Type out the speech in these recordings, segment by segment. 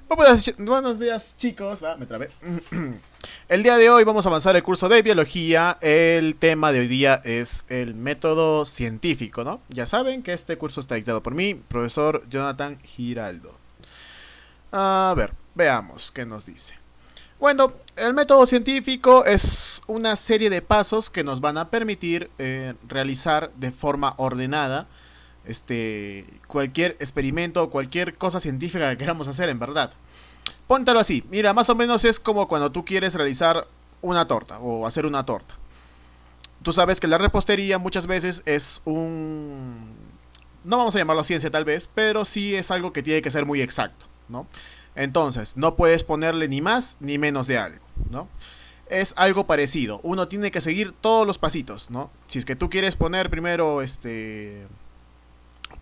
Buenos días, chicos. Me trabé. El día de hoy vamos a avanzar el curso de biología. El tema de hoy día es el método científico, ¿no? Ya saben que este curso está dictado por mí, profesor Jonathan Giraldo. A ver, veamos qué nos dice. Bueno, el método científico es una serie de pasos que nos van a permitir realizar de forma ordenada cualquier experimento o cualquier cosa científica que queramos hacer en verdad. Póntalo así, mira, más o menos es como cuando tú quieres realizar una torta o hacer una torta. Tú sabes que la repostería muchas veces es un... No vamos a llamarlo ciencia tal vez, pero sí es algo que tiene que ser muy exacto, ¿no? Entonces, no puedes ponerle ni más ni menos de algo, ¿no? Es algo parecido. Uno tiene que seguir todos los pasitos, ¿no? Si es que tú quieres poner primero,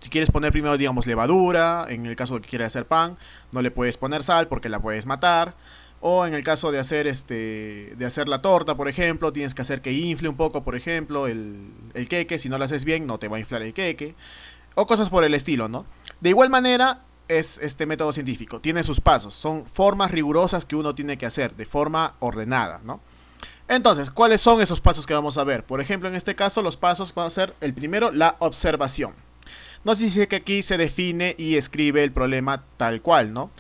si quieres poner primero, digamos, levadura, en el caso de que quieras hacer pan, no le puedes poner sal porque la puedes matar. O en el caso de hacer la torta, por ejemplo, tienes que hacer que infle un poco, por ejemplo, el queque. Si no lo haces bien, no te va a inflar el queque. O cosas por el estilo, ¿no? De igual manera, es este método científico. Tiene sus pasos. Son formas rigurosas que uno tiene que hacer de forma ordenada, ¿no? Entonces, ¿cuáles son esos pasos que vamos a ver? Por ejemplo, en este caso, los pasos van a ser el primero, la observación. Nos dice que aquí se define y escribe el problema tal cual, ¿no?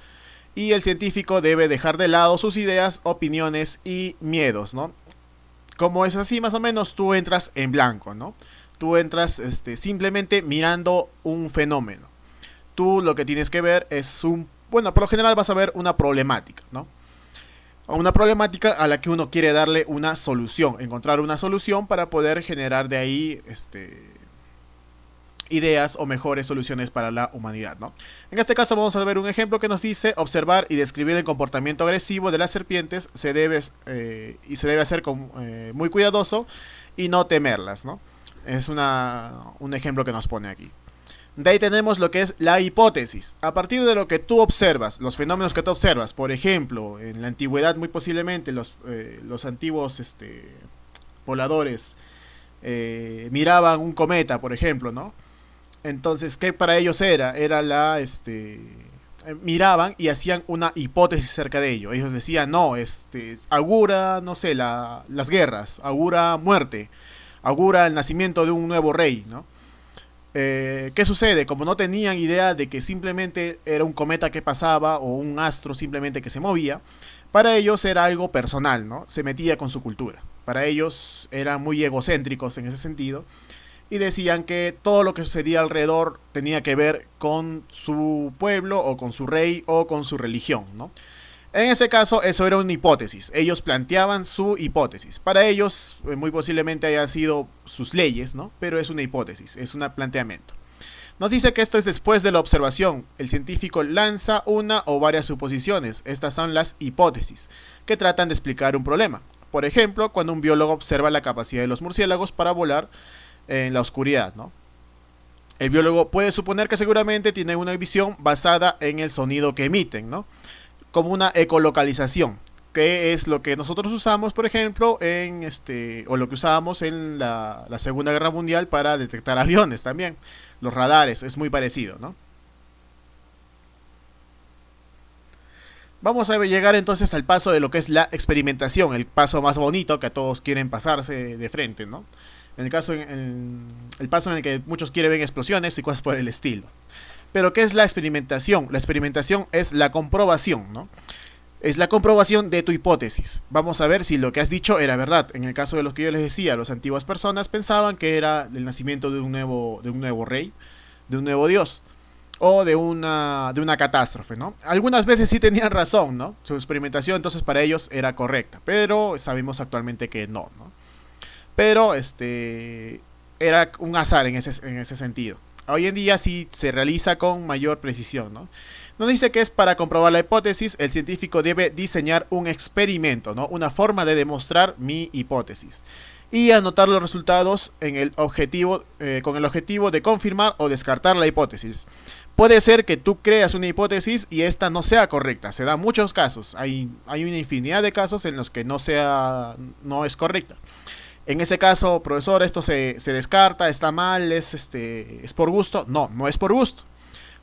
Y el científico debe dejar de lado sus ideas, opiniones y miedos, ¿no? Como es así, más o menos, tú entras en blanco, ¿no? Tú entras simplemente mirando un fenómeno. Tú lo que tienes que ver es un... Bueno, por lo general vas a ver una problemática, ¿no? Una problemática a la que uno quiere darle una solución, encontrar una solución para poder generar de ahí ideas o mejores soluciones para la humanidad, ¿no? En este caso vamos a ver un ejemplo que nos dice observar y describir el comportamiento agresivo de las serpientes se debe hacer muy cuidadoso y no temerlas, ¿no? Es un ejemplo que nos pone aquí. De ahí tenemos lo que es la hipótesis. A partir de lo que tú observas, los fenómenos que tú observas, por ejemplo, en la antigüedad muy posiblemente los antiguos pobladores miraban un cometa, por ejemplo, ¿no? Entonces, ¿qué para ellos era? Era miraban y hacían una hipótesis acerca de ello. Ellos decían, no, augura, no sé, las guerras, augura muerte, augura el nacimiento de un nuevo rey, ¿no? ¿Qué sucede? Como no tenían idea de que simplemente era un cometa que pasaba o un astro simplemente que se movía, para ellos era algo personal, ¿no? Se metía con su cultura. Para ellos eran muy egocéntricos en ese sentido y decían que todo lo que sucedía alrededor tenía que ver con su pueblo o con su rey o con su religión, ¿no? En ese caso, eso era una hipótesis. Ellos planteaban su hipótesis. Para ellos, muy posiblemente haya sido sus leyes, ¿no? Pero es una hipótesis, es un planteamiento. Nos dice que esto es después de la observación. El científico lanza una o varias suposiciones. Estas son las hipótesis, que tratan de explicar un problema. Por ejemplo, cuando un biólogo observa la capacidad de los murciélagos para volar en la oscuridad, ¿no? El biólogo puede suponer que seguramente tiene una visión basada en el sonido que emiten, ¿no? Como una ecolocalización, que es lo que nosotros usamos, por ejemplo, o lo que usábamos en la Segunda Guerra Mundial para detectar aviones también. Los radares, es muy parecido, ¿no? Vamos a llegar entonces al paso de lo que es la experimentación, el paso más bonito que a todos quieren pasarse de frente, ¿no? El paso en el que muchos quieren ver explosiones y cosas por el estilo. Pero ¿qué es la experimentación? La experimentación es la comprobación, ¿no? Es la comprobación de tu hipótesis. Vamos a ver si lo que has dicho era verdad. En el caso de los que yo les decía, las antiguas personas pensaban que era el nacimiento de un nuevo rey, de un nuevo dios, o de una catástrofe, ¿no? Algunas veces sí tenían razón, ¿no? Su experimentación entonces para ellos era correcta, pero sabemos actualmente que no, ¿no? Pero era un azar en ese sentido. Hoy en día sí se realiza con mayor precisión, ¿no? Nos dice que es para comprobar la hipótesis, el científico debe diseñar un experimento, ¿no? Una forma de demostrar mi hipótesis. Y anotar los resultados con el objetivo de confirmar o descartar la hipótesis. Puede ser que tú creas una hipótesis y esta no sea correcta. Se dan muchos casos. Hay una infinidad de casos en los que no es correcta. En ese caso, profesor, esto se descarta, está mal, es por gusto. No, no es por gusto.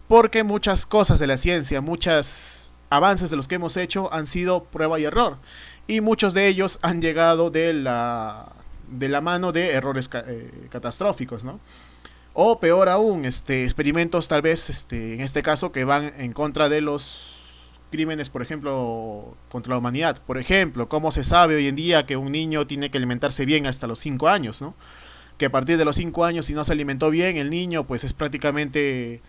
Porque muchas cosas de la ciencia, muchas avances de los que hemos hecho han sido prueba y error. Y muchos de ellos han llegado de la mano de errores catastróficos, ¿no? O peor aún, experimentos tal vez, en este caso, que van en contra de los crímenes, por ejemplo, contra la humanidad. Por ejemplo, cómo se sabe hoy en día que un niño tiene que alimentarse bien hasta los 5 años, ¿no? Que a partir de los 5 años, si no se alimentó bien, el niño pues es prácticamente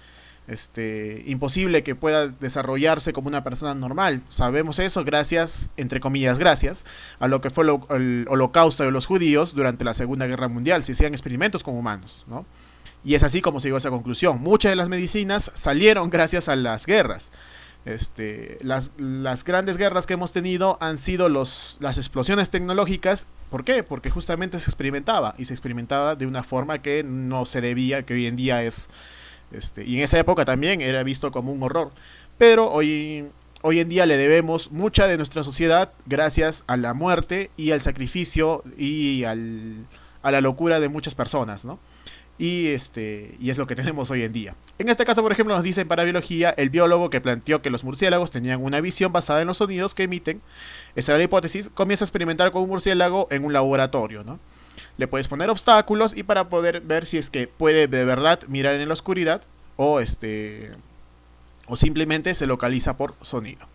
imposible que pueda desarrollarse como una persona normal. Sabemos eso gracias, entre comillas, gracias a lo que fue el holocausto de los judíos durante la Segunda Guerra Mundial. Se hacían experimentos con humanos, ¿no? Y es así como se llegó a esa conclusión. Muchas de las medicinas salieron gracias a las guerras. Las grandes guerras que hemos tenido han sido las explosiones tecnológicas. ¿Por qué? Porque justamente se experimentaba, y se experimentaba de una forma que no se debía, que hoy en día es, y en esa época también era visto como un horror. Pero hoy en día le debemos mucha de nuestra sociedad gracias a la muerte y al sacrificio y a la locura de muchas personas, ¿no? Y es lo que tenemos hoy en día. En este caso, por ejemplo, nos dice en Parabiología el biólogo que planteó que los murciélagos tenían una visión basada en los sonidos que emiten. Esa era la hipótesis. Comienza a experimentar con un murciélago en un laboratorio, ¿no? Le puedes poner obstáculos y para poder ver si es que puede de verdad mirar en la oscuridad o simplemente se localiza por sonido.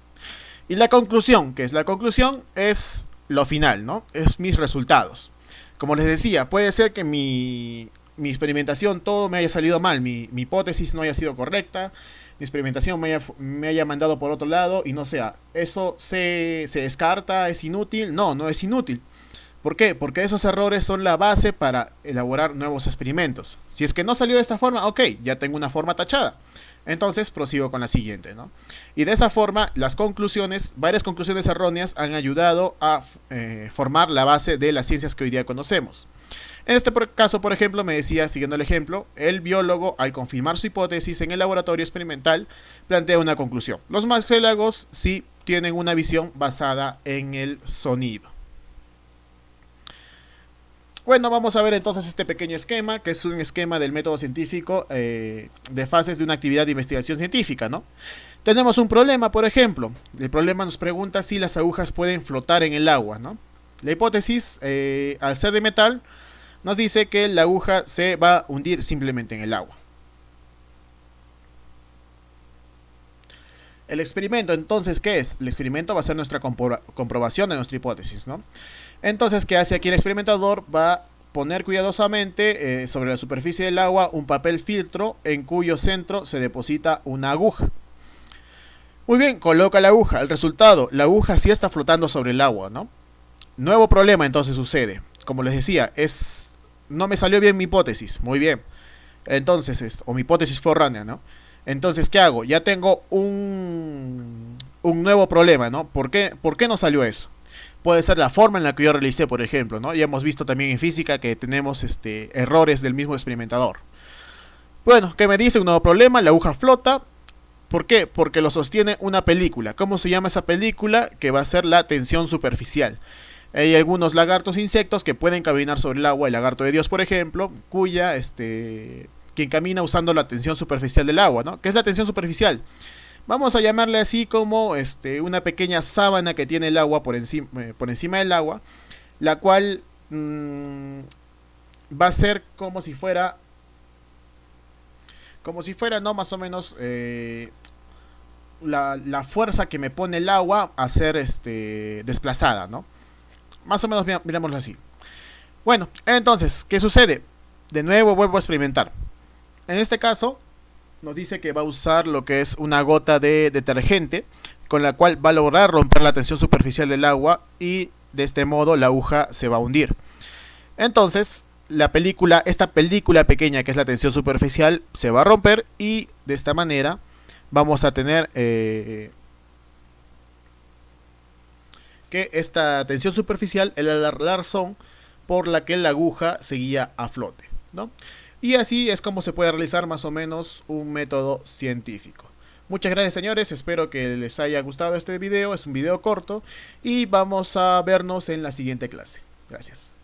Y la conclusión, ¿qué es la conclusión? Es lo final, ¿no? Es mis resultados. Como les decía, puede ser que mi experimentación todo me haya salido mal, mi hipótesis no haya sido correcta, mi experimentación me haya mandado por otro lado y no sea, eso se descarta, es inútil. No, no es inútil. ¿Por qué? Porque esos errores son la base para elaborar nuevos experimentos. Si es que no salió de esta forma, ok, ya tengo una forma tachada. Entonces prosigo con la siguiente, ¿no? Y de esa forma, varias conclusiones erróneas han ayudado a formar la base de las ciencias que hoy día conocemos. En este caso, por ejemplo, me decía, siguiendo el ejemplo, el biólogo, al confirmar su hipótesis en el laboratorio experimental, plantea una conclusión. Los murciélagos sí tienen una visión basada en el sonido. Bueno, vamos a ver entonces este pequeño esquema, que es un esquema del método científico de fases de una actividad de investigación científica, ¿no? Tenemos un problema, por ejemplo. El problema nos pregunta si las agujas pueden flotar en el agua, ¿no? La hipótesis, al ser de metal, nos dice que la aguja se va a hundir simplemente en el agua. El experimento, entonces, ¿qué es? El experimento va a ser nuestra comprobación de nuestra hipótesis, ¿no? Entonces, ¿qué hace aquí el experimentador? Va a poner cuidadosamente sobre la superficie del agua un papel filtro en cuyo centro se deposita una aguja. Muy bien, coloca la aguja. El resultado, la aguja sí está flotando sobre el agua, ¿no? Nuevo problema entonces sucede. Como les decía, no me salió bien mi hipótesis. Muy bien. Entonces, mi hipótesis fue errónea, ¿no? Entonces, ¿qué hago? Ya tengo un nuevo problema, ¿no? ¿Por qué no salió eso? Puede ser la forma en la que yo realicé, por ejemplo, ¿no? Ya hemos visto también en física que tenemos errores del mismo experimentador. Bueno, ¿qué me dice? Un nuevo problema, la aguja flota. ¿Por qué? Porque lo sostiene una película. ¿Cómo se llama esa película? Que va a ser la tensión superficial. Hay algunos lagartos insectos que pueden caminar sobre el agua. El lagarto de Dios, por ejemplo, quien camina usando la tensión superficial del agua, ¿no? ¿Qué es la tensión superficial? Vamos a llamarle así como una pequeña sábana que tiene el agua por encima del agua, la cual va a ser como si fuera, ¿no? Más o menos la fuerza que me pone el agua a ser desplazada, ¿no? Más o menos mirámoslo así. Bueno, entonces, ¿qué sucede? De nuevo vuelvo a experimentar. En este caso, nos dice que va a usar lo que es una gota de detergente, con la cual va a lograr romper la tensión superficial del agua y de este modo la aguja se va a hundir. Entonces, esta película pequeña que es la tensión superficial se va a romper y de esta manera vamos a tener que esta tensión superficial es la razón por la que la aguja seguía a flote, ¿no? Y así es como se puede realizar más o menos un método científico. Muchas gracias, señores, espero que les haya gustado este video, es un video corto y vamos a vernos en la siguiente clase. Gracias.